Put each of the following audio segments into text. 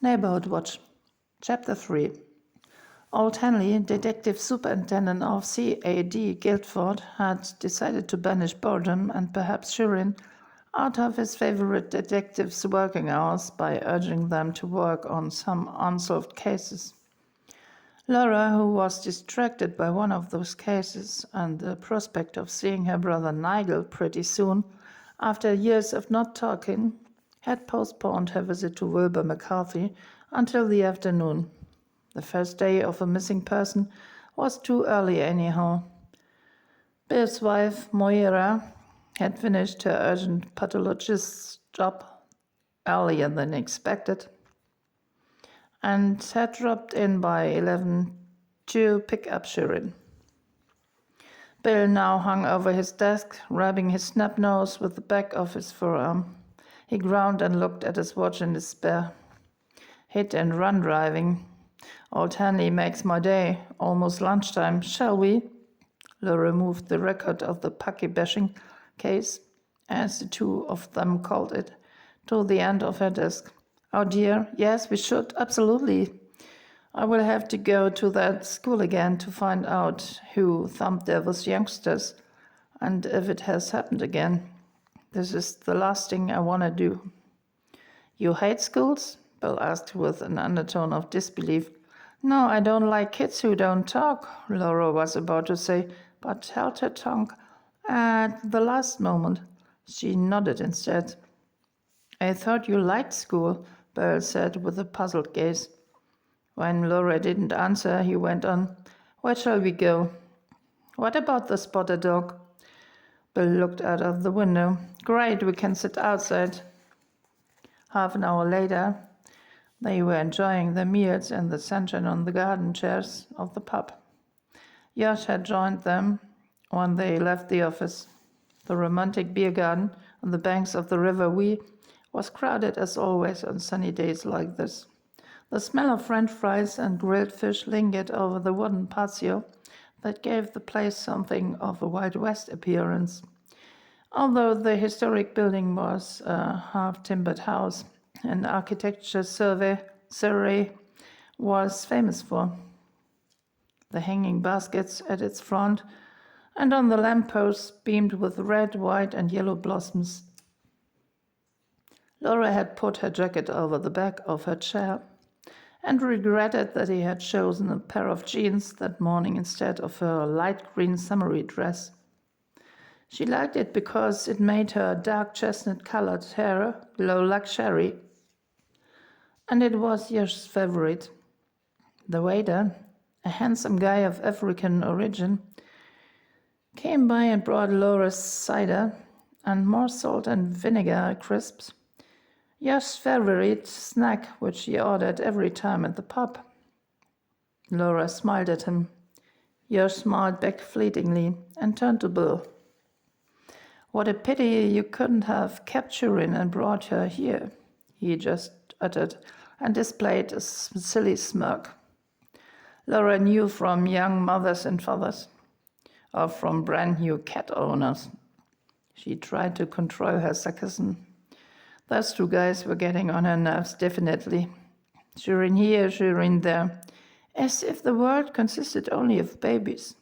Neighbourhood Watch, Chapter 3. Old Henley, Detective Superintendent of C.A.D. Guildford, had decided to banish boredom and perhaps Shirin out of his favorite detectives' working hours by urging them to work on some unsolved cases. Laura, who was distracted by one of those cases and the prospect of seeing her brother Nigel pretty soon, after years of not talking, had postponed her visit to Wilbur McCarthy until the afternoon. The first day of a missing person was too early anyhow. Bill's wife, Moira, had finished her urgent pathologist's job earlier than expected and had dropped in by 11 to pick up Shirin. Bill now hung over his desk, rubbing his snub nose with the back of his forearm. He groaned and looked at his watch in despair. Hit and run driving. Old Henley makes my day. Almost lunchtime. Shall we? Laura moved the record of the Pucky bashing case, as the two of them called it, to the end of her desk. Oh dear, yes, we should, absolutely. I will have to go to that school again to find out who thumped those youngsters and if it has happened again. This is the last thing I want to do. You hate schools? Bill asked with an undertone of disbelief. No, I don't like kids who don't talk, Laura was about to say, but held her tongue at the last moment. She nodded instead. I thought you liked school, Bill said with a puzzled gaze. When Laura didn't answer, he went on. Where shall we go? What about the spotted dog? Bill looked out of the window. Great, we can sit outside. Half an hour later, they were enjoying their meals in the sunshine on the garden chairs of the pub. Josh had joined them when they left the office. The romantic beer garden on the banks of the River Wee was crowded as always on sunny days like this. The smell of French fries and grilled fish lingered over the wooden patio that gave the place something of a Wild West appearance. Although the historic building was a half-timbered house, an architecture Surrey was famous for. The hanging baskets at its front and on the lampposts beamed with red, white, and yellow blossoms. Laura had put her jacket over the back of her chair and regretted that he had chosen a pair of jeans that morning instead of her light green summery dress. She liked it because it made her dark chestnut-colored hair glow like cherry, and it was Josh's favorite. The waiter, a handsome guy of African origin, came by and brought Laura's cider and more salt and vinegar crisps, Josh's favorite snack, which he ordered every time at the pub. Laura smiled at him. Josh smiled back fleetingly and turned to Bill. What a pity you couldn't have kept Shirin and brought her here, he just uttered, and displayed a silly smirk. Laura knew from young mothers and fathers, or from brand new cat owners. She tried to control her sarcasm. Those two guys were getting on her nerves, definitely. Shirin here, Shirin there, as if the world consisted only of babies.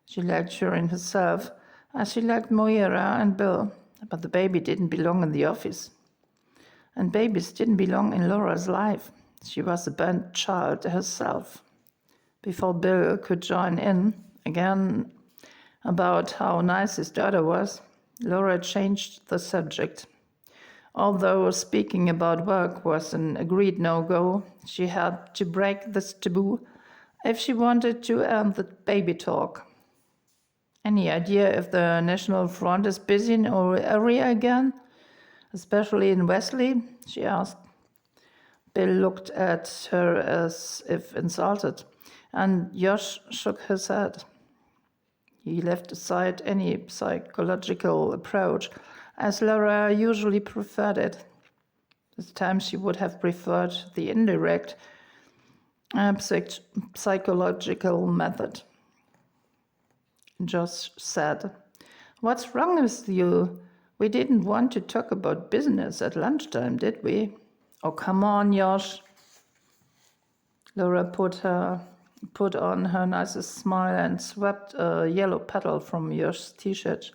She liked Shirin herself, as she liked Moira and Bill, but the baby didn't belong in the office. And babies didn't belong in Laura's life. She was a burnt child herself. Before Bill could join in again about how nice his daughter was, Laura changed the subject. Although speaking about work was an agreed no-go, she had to break this taboo if she wanted to end the baby talk. Any idea if the National Front is busy in our area again, especially in Wesley? She asked. Bill looked at her as if insulted, and Josh shook his head. He left aside any psychological approach, as Laura usually preferred it. This time she would have preferred the indirect psychological method. Josh said, What's wrong with you? We didn't want to talk about business at lunchtime, did we? Oh, come on, Josh. Laura put on her nicest smile and swept a yellow petal from your t-shirt.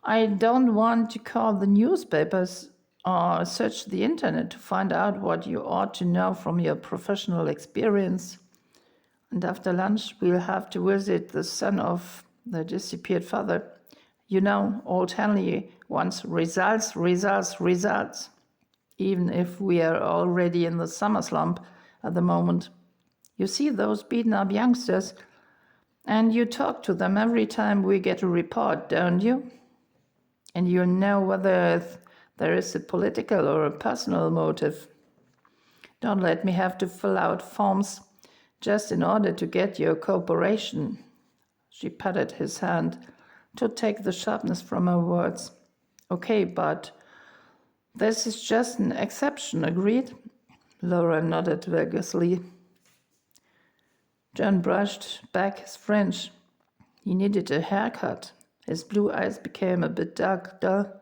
I don't want to call the newspapers or search the internet to find out what you ought to know from your professional experience. And after lunch, we'll have to visit the son of the disappeared father. You know, old Henley wants results, even if we are already in the summer slump at the moment. You see those beaten up youngsters, and you talk to them every time we get a report, don't you? And you know whether there is a political or a personal motive. Don't let me have to fill out forms just in order to get your cooperation. She patted his hand to take the sharpness from her words. Okay, but this is just an exception, agreed? Laura nodded vigorously. John brushed back his fringe. He needed a haircut. His blue eyes became a bit dull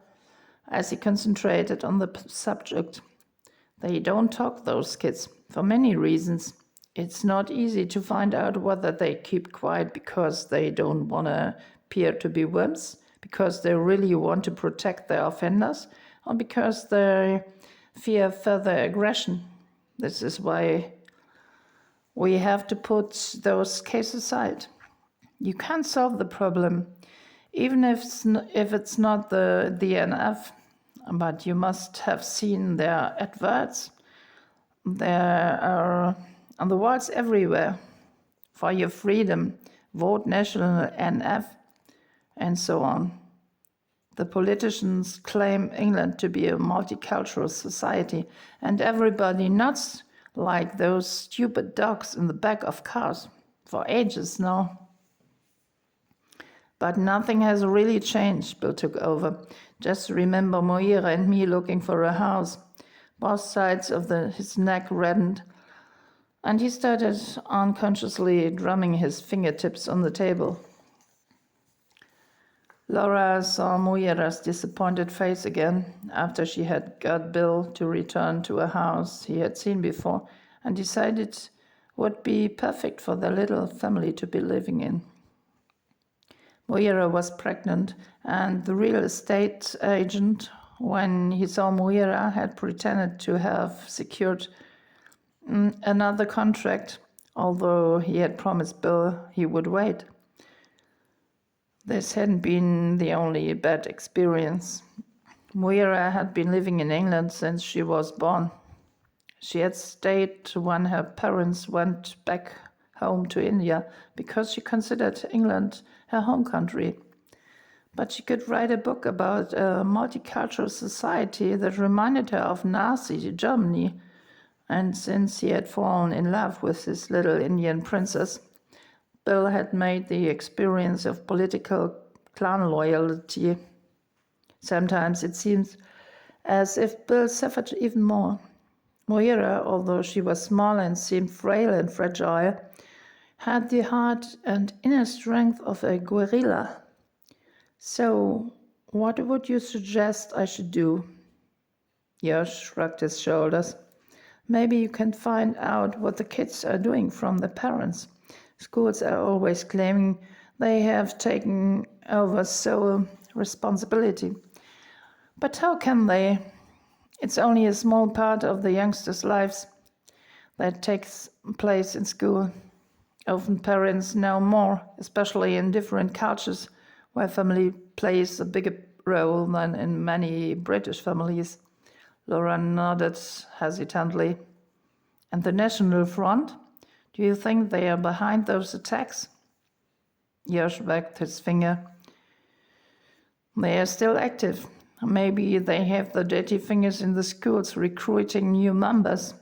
as he concentrated on the subject. They don't talk, those kids, for many reasons. It's not easy to find out whether they keep quiet because they don't want to appear to be wimps, because they really want to protect their offenders, or because they fear further aggression. This is why we have to put those cases aside. You can't solve the problem, even if it's not the DNF, but you must have seen their adverts. There are on the walls everywhere. For your freedom, vote National NF, and so on. The politicians claim England to be a multicultural society, and everybody nods like those stupid dogs in the back of cars for ages now. But nothing has really changed, Bill took over. Just remember Moira and me looking for a house. Both sides of his neck reddened, and he started unconsciously drumming his fingertips on the table. Laura saw Moira's disappointed face again after she had got Bill to return to a house he had seen before and decided would be perfect for their little family to be living in. Moira was pregnant, and the real estate agent, when he saw Moira, had pretended to have secured another contract, although he had promised Bill he would wait. This hadn't been the only bad experience. Moira had been living in England since she was born. She had stayed when her parents went back home to India because she considered England her home country. But she could write a book about a multicultural society that reminded her of Nazi Germany. And since he had fallen in love with his little Indian princess, Bill had made the experience of political clan loyalty. Sometimes it seemed as if Bill suffered even more. Moira, although she was small and seemed frail and fragile, had the heart and inner strength of a guerrilla. So, what would you suggest I should do? Josh shrugged his shoulders. Maybe you can find out what the kids are doing from their parents. Schools are always claiming they have taken over sole responsibility. But how can they? It's only a small part of the youngsters' lives that takes place in school. Often parents know more, especially in different cultures where family plays a bigger role than in many British families. Laura nodded hesitantly. And the National Front? Do you think they are behind those attacks? Josh wagged his finger. They are still active. Maybe they have the dirty fingers in the schools recruiting new members.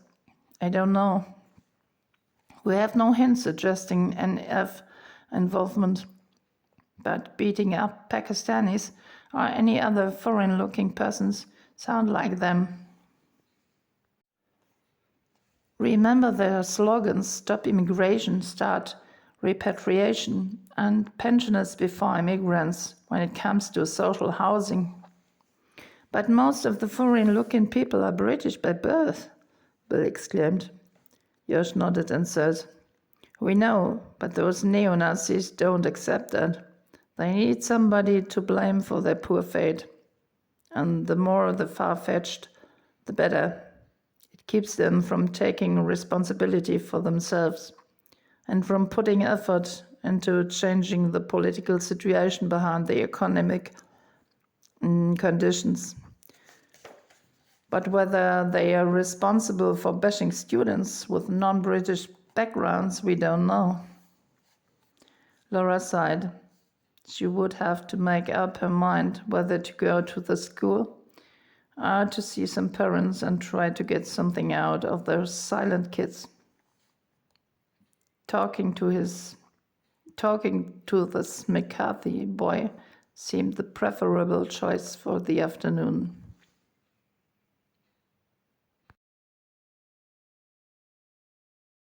I don't know. We have no hints suggesting NF involvement, but beating up Pakistanis or any other foreign-looking persons sound like them. Remember their slogans: stop immigration, start repatriation, and pensioners before immigrants when it comes to social housing. But most of the foreign-looking people are British by birth, Bill exclaimed. Josh nodded and said, "We know, but those neo-Nazis don't accept that. They need somebody to blame for their poor fate. And the more the far-fetched, the better. It keeps them from taking responsibility for themselves and from putting effort into changing the political situation behind the economic conditions. But whether they are responsible for bashing students with non-British backgrounds, we don't know." Laura sighed. She would have to make up her mind whether to go to the school or to see some parents and try to get something out of those silent kids. Talking to this McCarthy boy seemed the preferable choice for the afternoon.